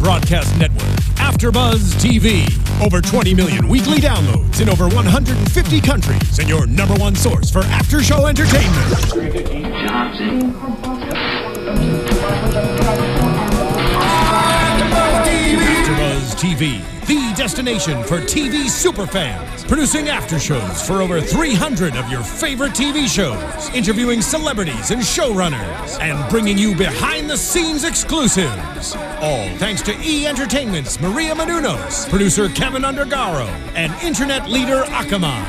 broadcast network, AFTERBUZZ TV. Over 20 million weekly downloads in over 150 countries, and your number one source for after-show entertainment. AFTERBUZZ TV, the destination for TV superfans, producing after shows for over 300 of your favorite TV shows, interviewing celebrities and showrunners, and bringing you behind-the-scenes exclusives. All thanks to E! Entertainment's Maria Menounos, producer Kevin Undergaro, and internet leader Akamai.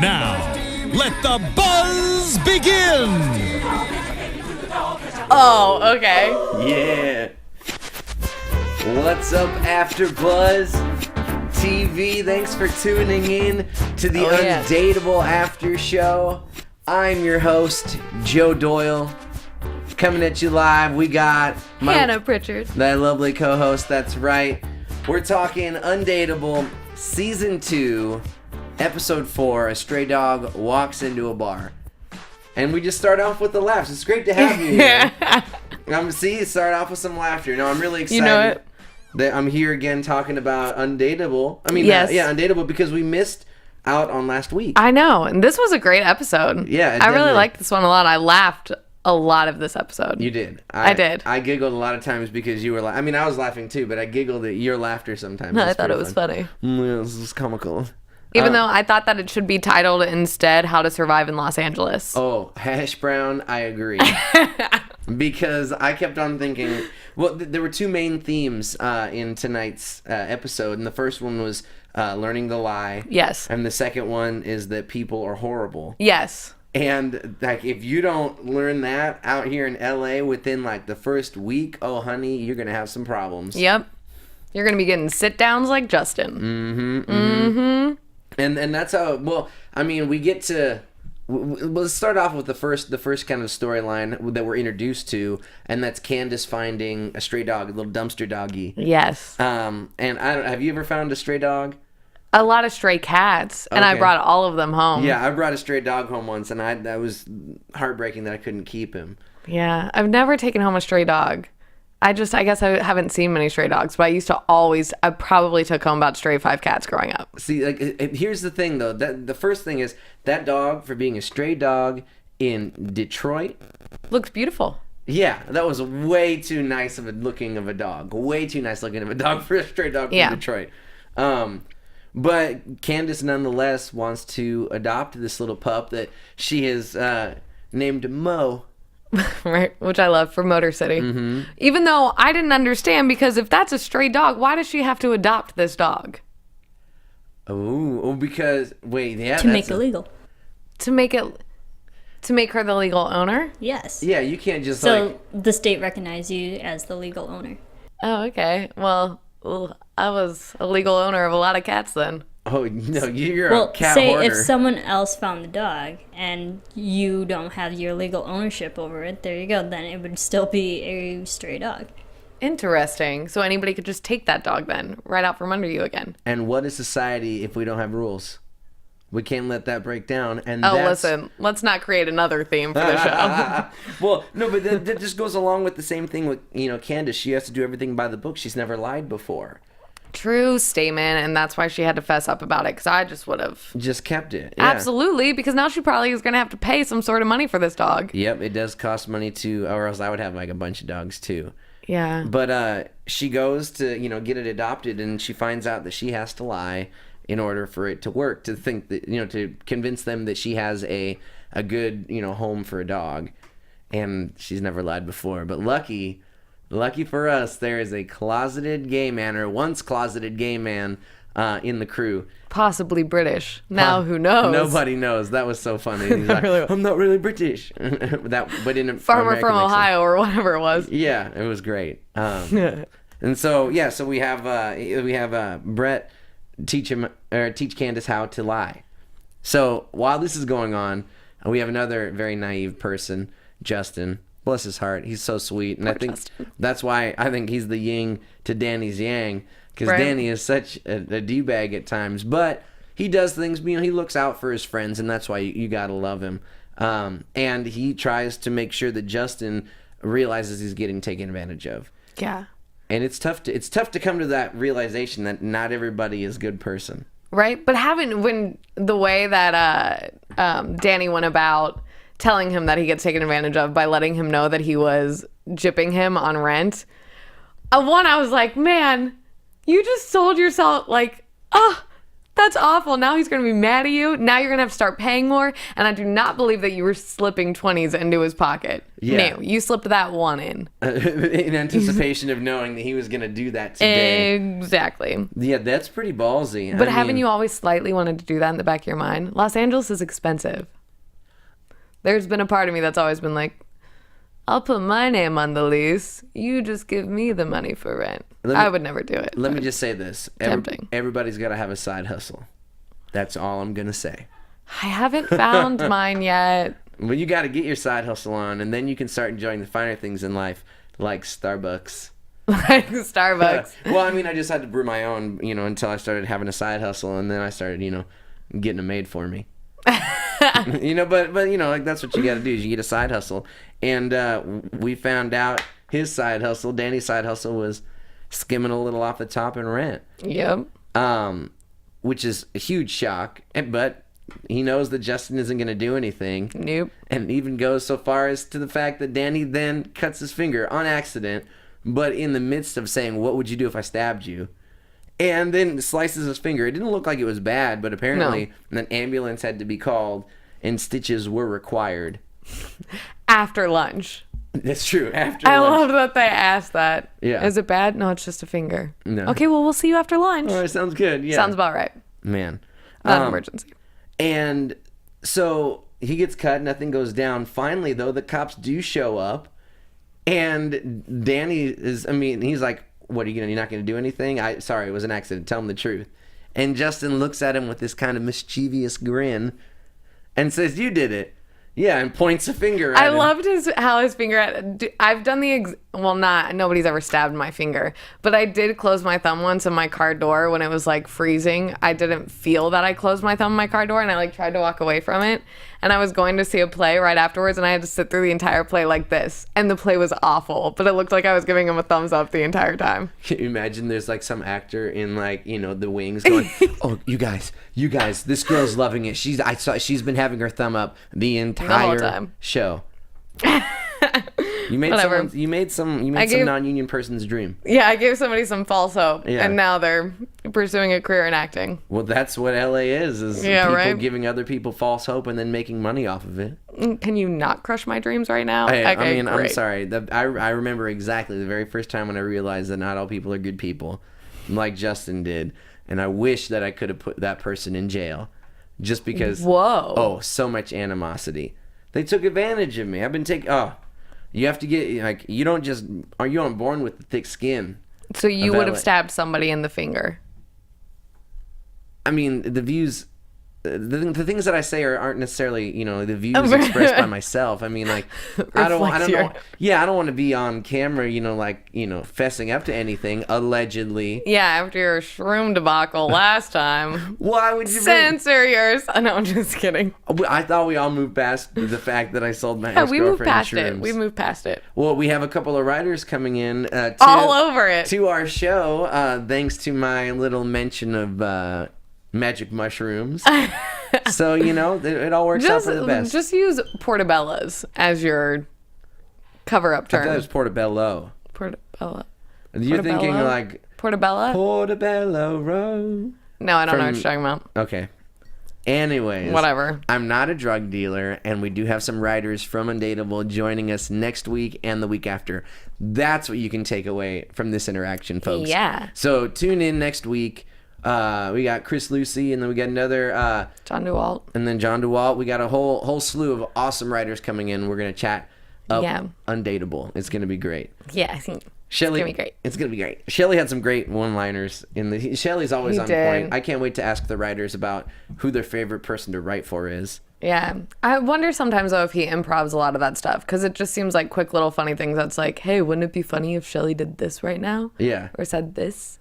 Now, let the buzz begin! Oh, okay. Yeah. What's up, AFTERBUZZ TV? Thanks for tuning in to the Undateable After Show. I'm your host, Joe Doyle. Coming at you live, we got Hannah Prichard. That lovely co-host, that's right. We're talking Undateable Season 2, Episode 4, A Stray Dog Walks into a Bar. And we just start off with the laughs. It's great to have you here. Start off with some laughter. No, I'm really excited. You know it. That I'm here again talking about Undateable. Undateable, because we missed out on last week. I know, and this was a great episode. Yeah, I really liked this one a lot. I laughed a lot of this episode. You did. I did. I giggled a lot of times because you were I was laughing too, but I giggled at your laughter sometimes. I thought it was funny. Yeah, this is comical. Even though I thought that it should be titled instead How to Survive in Los Angeles. Oh, Hash Brown, I agree. Because I kept on thinking, well, there were two main themes in tonight's episode, and the first one was learning the lie. Yes. And the second one is that people are horrible. Yes. And if you don't learn that out here in LA within the first week, oh honey, you're gonna have some problems. Yep. You're gonna be getting sit downs like Justin. Mm-hmm. And that's how. Well, we get to. Let's start off with the first kind of storyline that we're introduced to, and that's Candace finding a stray dog, a little dumpster doggy. Yes. And have you ever found a stray dog? A lot of stray cats, and I brought all of them home. Yeah, I brought a stray dog home once, and that was heartbreaking that I couldn't keep him. Yeah, I've never taken home a stray dog. I guess I haven't seen many stray dogs, but I probably took home about stray 5 cats growing up. See, here's the thing though, the first thing is that dog, for being a stray dog in Detroit, looks beautiful. Yeah, that was way too nice looking of a dog. Way too nice looking of a dog for a stray dog from Detroit. But Candace nonetheless wants to adopt this little pup that she has named Mo. Right, which I love, for Motor City. Mm-hmm. Even though I didn't understand, because if that's a stray dog, why does she have to adopt this dog? Oh, because to make it legal. To make her the legal owner? Yes. Yeah, you can't just the state recognizes you as the legal owner. Oh, okay. Well, I was a legal owner of a lot of cats then. Oh, no, you're a cat hoarder. Say if someone else found the dog and you don't have your legal ownership over it, there you go, then it would still be a stray dog. Interesting. So anybody could just take that dog then, right out from under you again. And what is society if we don't have rules? We can't let that break down. And listen, let's not create another theme for the show. Well, no, but that just goes along with the same thing with, Candace. She has to do everything by the book. She's never lied before. True statement, and that's why she had to fess up about it, because I just would have just kept it. Yeah. Absolutely, because now she probably is going to have to pay some sort of money for this dog. Yep, it does cost money or else I would have a bunch of dogs too. Yeah. But she goes to get it adopted, and she finds out that she has to lie in order for it to work, to think that to convince them that she has a good home for a dog, and she's never lied before. But lucky for us, there is a closeted gay man, or once closeted gay man, in the crew. Possibly British. Now who knows? Nobody knows. That was so funny. He's like, I'm not really British. But in a farmer from Ohio or whatever it was. Yeah, it was great. And so we have Brett teach Candace how to lie. So while this is going on, we have another very naive person, Justin. Bless his heart. He's so sweet. And I think that's why I think he's the yin to Danny's yang. Because Danny is such a D-bag at times. But he does things, he looks out for his friends, and that's why you got to love him. And he tries to make sure that Justin realizes he's getting taken advantage of. Yeah. And it's tough to come to that realization that not everybody is a good person. Right? But when the way that Danny went about telling him that he gets taken advantage of by letting him know that he was gypping him on rent, I was like, man, you just sold yourself, like, that's awful. Now he's going to be mad at you. Now you're going to have to start paying more. And I do not believe that you were slipping 20s into his pocket. Yeah. No, you slipped that one in. In anticipation of knowing that he was going to do that today. Exactly. Yeah, that's pretty ballsy. But haven't you always slightly wanted to do that in the back of your mind? Los Angeles is expensive. There's been a part of me that's always been like, I'll put my name on the lease. You just give me the money for rent. I would never do it. Let me just say this. Tempting. Everybody's got to have a side hustle. That's all I'm going to say. I haven't found mine yet. Well, you got to get your side hustle on, and then you can start enjoying the finer things in life, like Starbucks. Like Starbucks. Well, I mean, I just had to brew my own, until I started having a side hustle, and then I started, getting them made for me. But like that's what you got to do is you get a side hustle. And we found out his side hustle, Danny's side hustle, was skimming a little off the top in rent. Yep. Which is a huge shock. But he knows that Justin isn't going to do anything. Nope. And even goes so far as to the fact that Danny then cuts his finger on accident, but in the midst of saying, "What would you do if I stabbed you?" And then slices his finger. It didn't look like it was bad, but apparently an ambulance had to be called and stitches were required. After lunch. That's true. After I lunch. love that they asked that. Yeah. Is it bad? No, it's just a finger. No. Okay, well, we'll see you after lunch. All right, sounds good. Yeah. Sounds about right. Man. Not an emergency. And so he gets cut. Nothing goes down. Finally, though, the cops do show up. And Danny he's like, what, you're not going to do anything? Sorry, it was an accident. Tell him the truth. And Justin looks at him with this kind of mischievous grin and says, you did it. Yeah, and points a finger at him. I loved how his finger. I've done nobody's ever stabbed my finger, but I did close my thumb once in my car door when it was like freezing. I didn't feel that I closed my thumb in my car door, and I tried to walk away from it. And I was going to see a play right afterwards, and I had to sit through the entire play like this. And the play was awful, but it looked like I was giving him a thumbs up the entire time. Can you imagine there's some actor in the wings going, oh, you guys, this girl's loving it. She's been having her thumb up the entire show. You made some non-union person's dream. Yeah, I gave somebody some false hope, and now they're pursuing a career in acting. Well, that's what LA is people giving other people false hope and then making money off of it. Can you not crush my dreams right now? I'm sorry. I remember exactly the very first time when I realized that not all people are good people, like Justin did, and I wish that I could have put that person in jail, just because. Whoa! Oh, so much animosity. They took advantage of me. I've been taking. Oh. You have to get, you aren't born with the thick skin. So you would have stabbed somebody in the finger. I mean, the views, the things that I say aren't necessarily, the views expressed by myself. I mean, I don't know. Yeah, I don't want to be on camera, fessing up to anything, allegedly. Yeah, after your shroom debacle last time. Why would you censor yours? No, I'm just kidding. I thought we all moved past the fact that I sold my ex-girlfriend we moved past shrooms. it. We moved past it. Well, we have a couple of writers coming in. All over it. To our show, thanks to my little mention of magic mushrooms. So, it all works out for the best. Just use portobellos as your cover-up term. I thought it was portobello. Portobello. You're thinking Portobello? Portobello Row. No, I don't know what you're talking about. Okay. Anyways. Whatever. I'm not a drug dealer, and we do have some writers from Undateable joining us next week and the week after. That's what you can take away from this interaction, folks. Yeah. So tune in next week. We got Chris Lucy, and then we got another John DeWalt. And then John DeWalt. We got a whole slew of awesome writers coming in. We're gonna chat up Undateable. It's gonna be great. Yeah, I think Shelly, it's gonna be great. It's gonna be great. Shelly had some great one-liners Shelly's always on point. I can't wait to ask the writers about who their favorite person to write for is. Yeah. I wonder sometimes, though, if he improvs a lot of that stuff, because it just seems like quick little funny things that's like, hey, wouldn't it be funny if Shelly did this right now? Yeah. Or said this?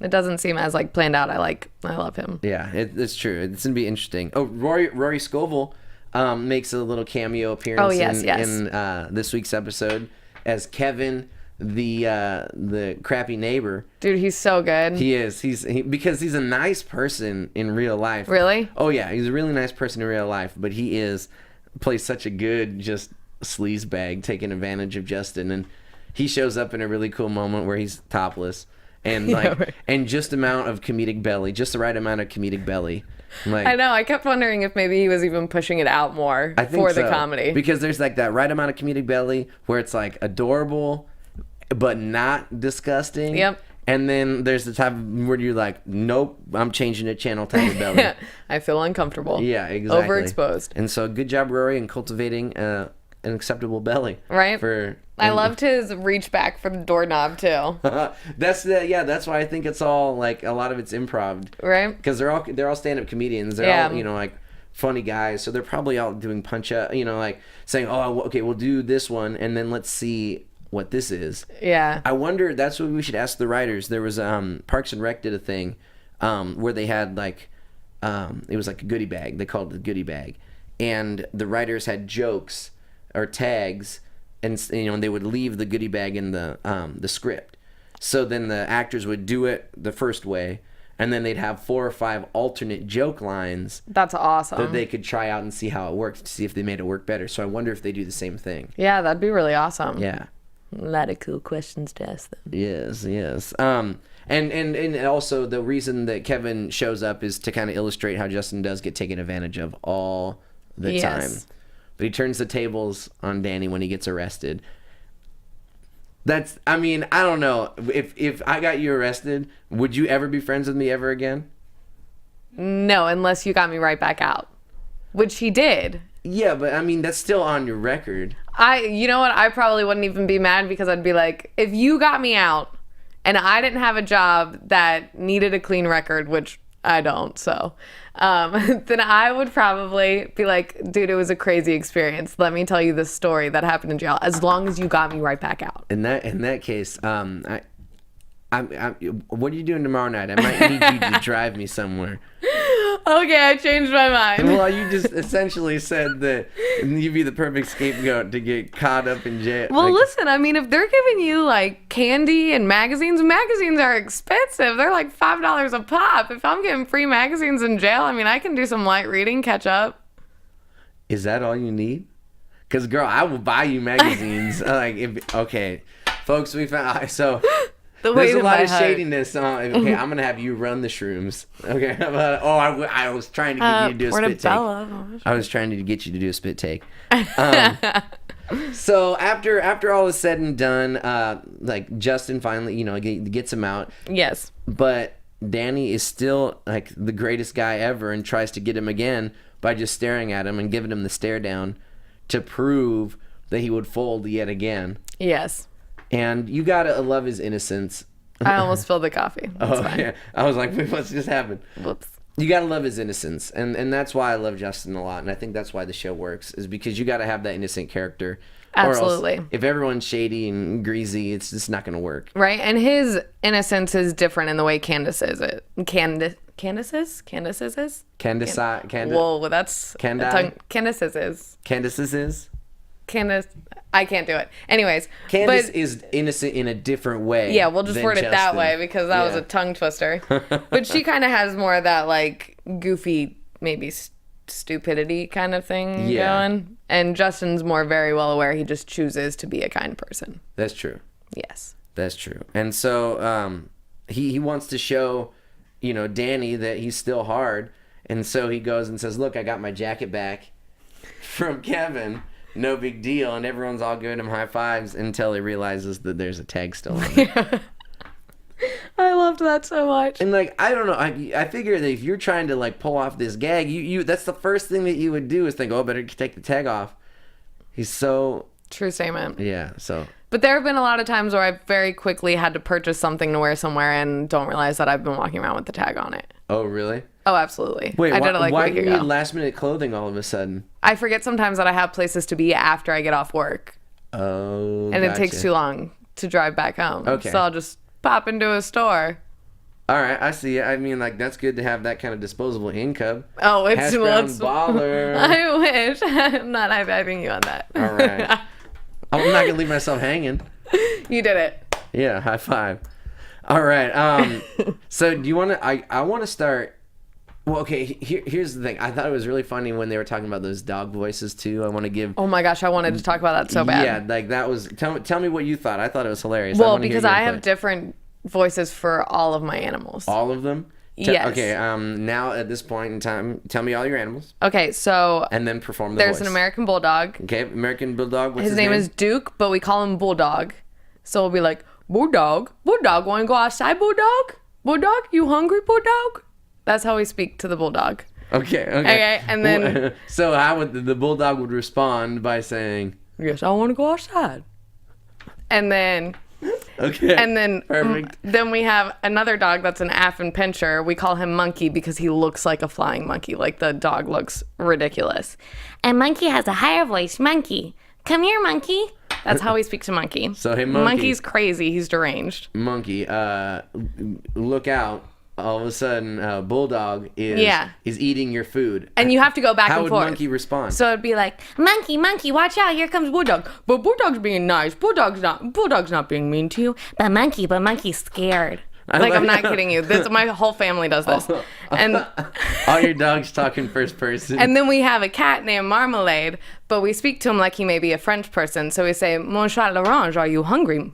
It doesn't seem as planned out. I love him. Yeah, it's true. It's gonna be interesting. Oh, Rory Scovel makes a little cameo appearance in this week's episode as Kevin, the crappy neighbor. Dude, he's so good. He is. Because he's a nice person in real life. Really? Oh yeah, he's a really nice person in real life, but he plays such a good just sleazebag taking advantage of Justin, and he shows up in a really cool moment where he's topless and and just amount of comedic belly, just the right amount of comedic belly. Like, I know. I kept wondering if maybe he was even pushing it out more for the comedy. Because there's like that right amount of comedic belly where it's like adorable, but not disgusting. Yep. And then there's the type where you're like, nope, I'm changing the channel type of belly. I feel uncomfortable. Yeah, exactly. Overexposed. And so good job, Rory, in cultivating an acceptable belly. Right. I loved his reach back for the doorknob too. That's why I think it's all like a lot of it's improv. Right. Because they're all stand-up comedians. They're all, like funny guys. So they're probably all doing punch up, like saying, oh, okay, we'll do this one and then let's see what this is. Yeah. I wonder, that's what we should ask the writers. There was Parks and Rec did a thing where they had like it was like a goodie bag. They called it the goodie bag. And the writers had jokes or tags, and and they would leave the goodie bag in the script. So then the actors would do it the first way, and then they'd have 4 or 5 alternate joke lines. That's awesome. That they could try out and see how it worked, to see if they made it work better. So I wonder if they do the same thing. Yeah, that'd be really awesome. Yeah. A lot of cool questions to ask them. Yes. And also the reason that Kevin shows up is to kind of illustrate how Justin does get taken advantage of all the time. But he turns the tables on Danny when he gets arrested. I don't know. If I got you arrested, would you ever be friends with me ever again? No, unless you got me right back out. Which he did. Yeah, but that's still on your record. You know what? I probably wouldn't even be mad because I'd be like, if you got me out and I didn't have a job that needed a clean record, which I don't, so then I would probably be like, dude, it was a crazy experience. Let me tell you the story that happened in jail, as long as you got me right back out. In that case, what are you doing tomorrow night? I might need you to drive me somewhere. Okay, I changed my mind. Well, you just essentially said that you'd be the perfect scapegoat to get caught up in jail. Well, listen, if they're giving you like candy and magazines are expensive. They're like $5 a pop. If I'm getting free magazines in jail, I can do some light reading, catch up. Is that all you need? Because, girl, I will buy you magazines. Okay, folks, we found there's a lot of shadiness. Okay, I'm gonna have you run the shrooms. Okay, I was trying to get you to do a spit take. I was trying to get you to do a spit take. So after all is said and done, Justin finally, gets him out. Yes. But Danny is still like the greatest guy ever and tries to get him again by just staring at him and giving him the stare down to prove that he would fold yet again. Yes. And you gotta love his innocence. I almost spilled the coffee. That's fine. Yeah. I was like, wait, what's just happened? Whoops. You gotta love his innocence, and that's why I love Justin a lot, and I think that's why the show works, is because you gotta have that innocent character. Absolutely. Or else, if everyone's shady and greasy, it's just not gonna work. Right, and his innocence is different in the way Candace is. Candace is? Well, that's Candace's is. Candace's is? Candace, I can't do it. Anyways, Candace is innocent in a different way. Yeah, we'll just word it that way because that was a tongue twister. But she kind of has more of that like goofy, maybe stupidity kind of thing going. And Justin's more very well aware he just chooses to be a kind person. That's true. Yes. That's true. And so he wants to show, Danny that he's still hard. And so he goes and says, look, I got my jacket back from Kevin. No big deal, and everyone's all giving him high fives until he realizes that there's a tag still on it. I loved that so much. And I don't know, I figure that if you're trying to pull off this gag, you that's the first thing that you would do is think, oh, better take the tag off. He's so true statement. Yeah, so. But there have been a lot of times where I've very quickly had to purchase something to wear somewhere and don't realize that I've been walking around with the tag on it. Oh, really? Oh, absolutely. Wait, I did it why do you need last minute clothing all of a sudden? I forget sometimes that I have places to be after I get off work. Oh, and it takes too long to drive back home. Okay. So I'll just pop into a store. All right, I see it. That's good to have that kind of disposable income. Oh, it's baller. I wish. I'm not high-fiving you on that. All right. I'm not going to leave myself hanging. You did it. Yeah, high five. All right. So do you want to? I want to start. Well, okay. Here's the thing. I thought it was really funny when they were talking about those dog voices too. I want to give. Oh my gosh, I wanted to talk about that so bad. Yeah, like that was. Tell me what you thought. I thought it was hilarious. Well, because I have different voices for all of my animals. All of them. Yes. Okay. Now at this point in time, tell me all your animals. Okay, so and then perform the there's voice. an American Bulldog. Okay, American Bulldog. What's his name is Duke, but we call him Bulldog. So we'll be like, Bulldog, want to go outside, Bulldog? Bulldog, you hungry, Bulldog? That's how we speak to the Bulldog. Okay, and then... So how would the Bulldog would respond by saying... Yes, I want to go outside. And then... Okay, and then perfect. Then we have another dog that's an Affin Pinscher. We call him Monkey because he looks like a flying monkey. Like, the dog looks ridiculous. And Monkey has a higher voice. Monkey, come here, Monkey. That's how we speak to Monkey. So, hey, Monkey. Monkey's crazy. He's deranged. Monkey, look out. All of a sudden, Bulldog is eating your food. And you have to go back and forth. How would Monkey respond? So it'd be like, Monkey, watch out. Here comes Bulldog. But Bulldog's being nice. Bulldog's not being mean to you. But Monkey's scared. Like, I'm not kidding you. My whole family does this. And all your dogs talk in first person. And then we have a cat named Marmalade, but we speak to him like he may be a French person. So we say, Mon chat l'orange, are you hungry?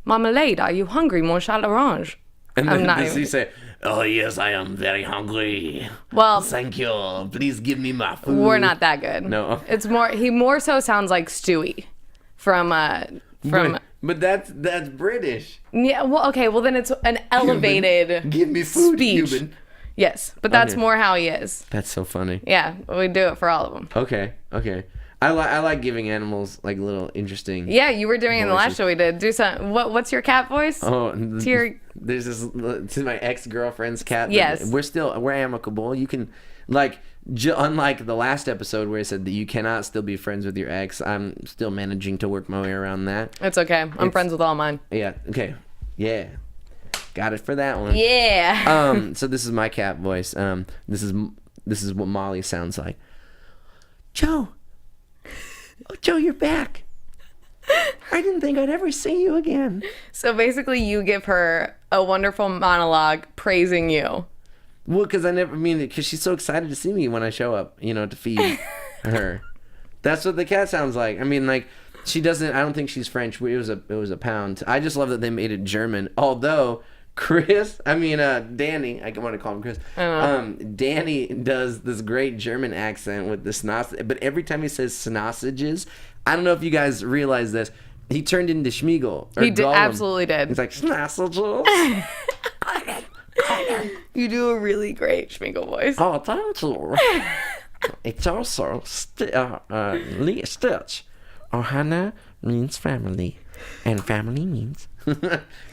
Marmalade, are you hungry, Mon chat l'orange? And then does he say, oh yes, I am very hungry. Well, thank you. Please give me my food. We're not that good. No. It's more, he more so sounds like Stewie from But that's British. Yeah, well, okay, well then it's an elevated human. Give me food, speech. Human. Yes, but that's more how he is. That's so funny. Yeah, we do it for all of them. Okay. I like giving animals like little interesting. Yeah, you were doing it in the last show we did. Do some. What's your cat voice? Oh, there's this to my ex-girlfriend's cat. Yes, we're amicable. You can unlike the last episode where I said that you cannot still be friends with your ex. I'm still managing to work my way around that. It's okay. I'm friends with all mine. Yeah. Okay. Yeah. Got it for that one. Yeah. So this is my cat voice. This is what Molly sounds like. Joe. Oh, Joe, you're back. I didn't think I'd ever see you again. So basically, you give her a wonderful monologue praising you. Well, because she's so excited to see me when I show up, to feed her. That's what the cat sounds like. I mean, like, she doesn't, I don't think she's French. It was a pound. I just love that they made it German. Although, Danny, I want to call him Chris. Danny does this great German accent with the sausage, but every time he says sausages, I don't know if you guys realize this, he turned into Schmeagol. He absolutely did. He's like, sausages. You do a really great Schmeagol voice. Oh, thank you. It's also Stitch. Ohana means family, and family means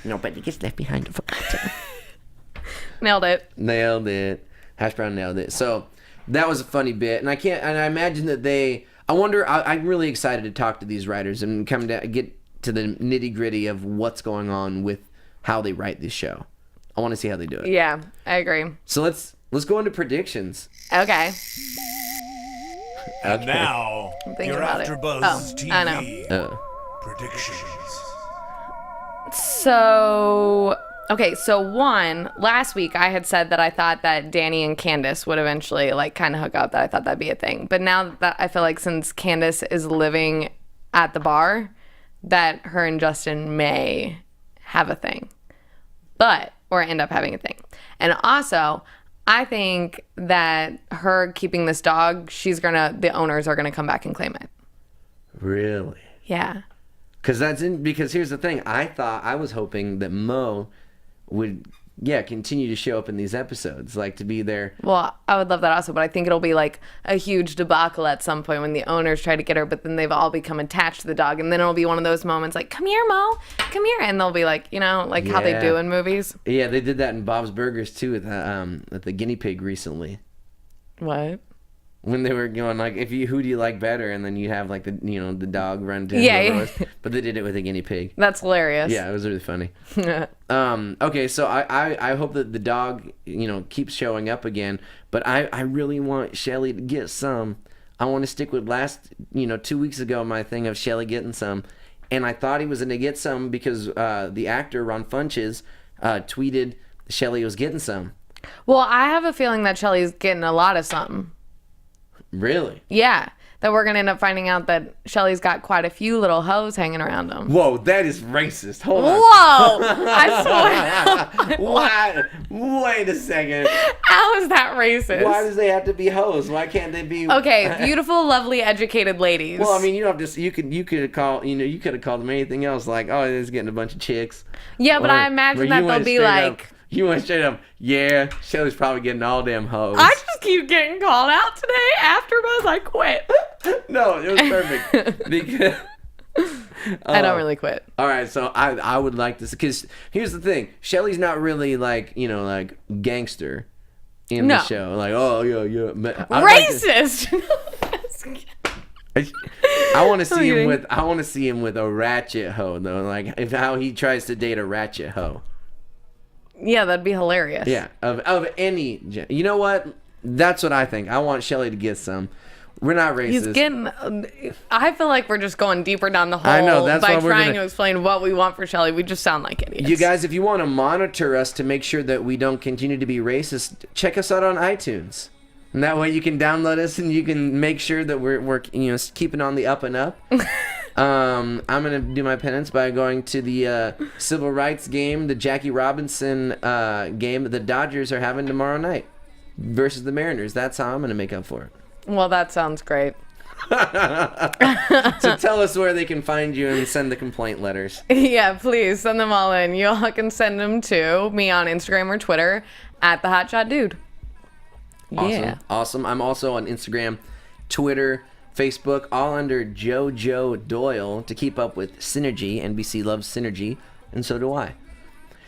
nobody gets left behind or forgotten. Nailed it. Hash brown nailed it. So that was a funny bit, and I imagine that I'm really excited to talk to these writers and get to the nitty gritty of what's going on with how they write this show. I want to see how they do it. Yeah, I agree. So let's go into predictions. Okay. And now, your AFTERBUZZ TV I know. predictions. So, last week I had said that I thought that Danny and Candace would eventually kind of hook up, that I thought that'd be a thing. But now that I feel like since Candace is living at the bar, that her and Justin may have a thing. Or end up having a thing. And also, I think that her keeping this dog, the owners are gonna come back and claim it. Really? Yeah. Because here's the thing. I was hoping that Mo would continue to show up in these episodes, to be there. Well, I would love that also, but I think it'll be a huge debacle at some point when the owners try to get her, but then they've all become attached to the dog, and then it'll be one of those moments come here, Mo, come here, and they'll be how they do in movies. Yeah, they did that in Bob's Burgers too with the guinea pig recently. What? When they were going who do you like better, and then you have the dog run to but they did it with a guinea pig. That's hilarious. Yeah, it was really funny. Okay, so I hope that the dog keeps showing up again, but I really want Shelly to get some. I want to stick with last 2 weeks ago my thing of Shelly getting some, and I thought he was going to get some because the actor Ron Funches tweeted Shelley was getting some. Well, I have a feeling that Shelly's getting a lot of something. Really? Yeah. That we're going to end up finding out that Shelly's got quite a few little hoes hanging around him. Whoa, that is racist. Hold on. Whoa! I swear. Why? Wait a second. How is that racist? Why does they have to be hoes? Why can't they be? Okay, beautiful, lovely, educated ladies. Well, I mean, you don't have to. You could have called. You could have called them anything else. Like, oh, it's getting a bunch of chicks. Yeah, but I imagine that they'll be like. You went straight up. Yeah, Shelly's probably getting all damn hoes. I just keep getting called out today. AFTERBUZZ, I quit. No, it was perfect because. I don't really quit. All right, so I would like this because here's the thing: Shelly's not really like gangster in the show. Like, oh yeah. But racist. I want to see him with. I want to see him with a ratchet hoe though. Like how he tries to date a ratchet hoe. Yeah, that'd be hilarious. Yeah, of any. You know what? That's what I think. I want Shelly to get some. We're not racist. He's getting. I feel like we're just going deeper down the hole. I know, that's by why we're trying gonna, to explain what we want for Shelly. We just sound like idiots. You guys, if you want to monitor us to make sure that we don't continue to be racist, check us out on iTunes. And that way you can download us and you can make sure that we're keeping on the up and up. I'm gonna do my penance by going to the civil rights game, the Jackie Robinson game that the Dodgers are having tomorrow night versus the Mariners. That's how I'm gonna make up for it. Well, that sounds great. So tell us where they can find you and send the complaint letters. Yeah, please send them all in. You all can send them to me on Instagram or Twitter at the Hotshot Dude. Yeah. Awesome. I'm also on Instagram, Twitter, Facebook, all under JoJo Doyle to keep up with Synergy. NBC loves Synergy, and so do I.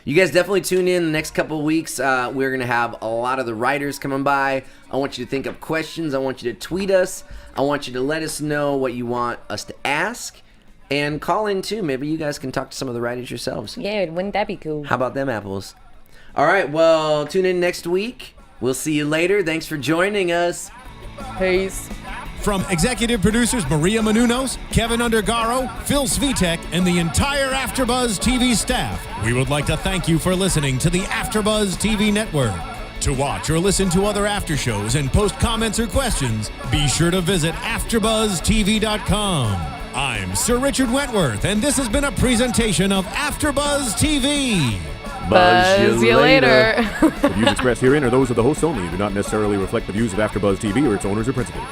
You guys definitely tune in the next couple of weeks. We're going to have a lot of the writers coming by. I want you to think up questions. I want you to tweet us. I want you to let us know what you want us to ask. And call in, too. Maybe you guys can talk to some of the writers yourselves. Yeah, wouldn't that be cool? How about them apples? All right, well, tune in next week. We'll see you later. Thanks for joining us. Peace. From executive producers Maria Menounos, Kevin Undergaro, Phil Svitek, and the entire AfterBuzz TV staff, we would like to thank you for listening to the AfterBuzz TV network. To watch or listen to other after shows and post comments or questions, be sure to visit AfterBuzzTV.com. I'm Sir Richard Wentworth, and this has been a presentation of AfterBuzz TV. Buzz you later. The views expressed herein are those of the hosts only and do not necessarily reflect the views of AfterBuzz TV or its owners or principals.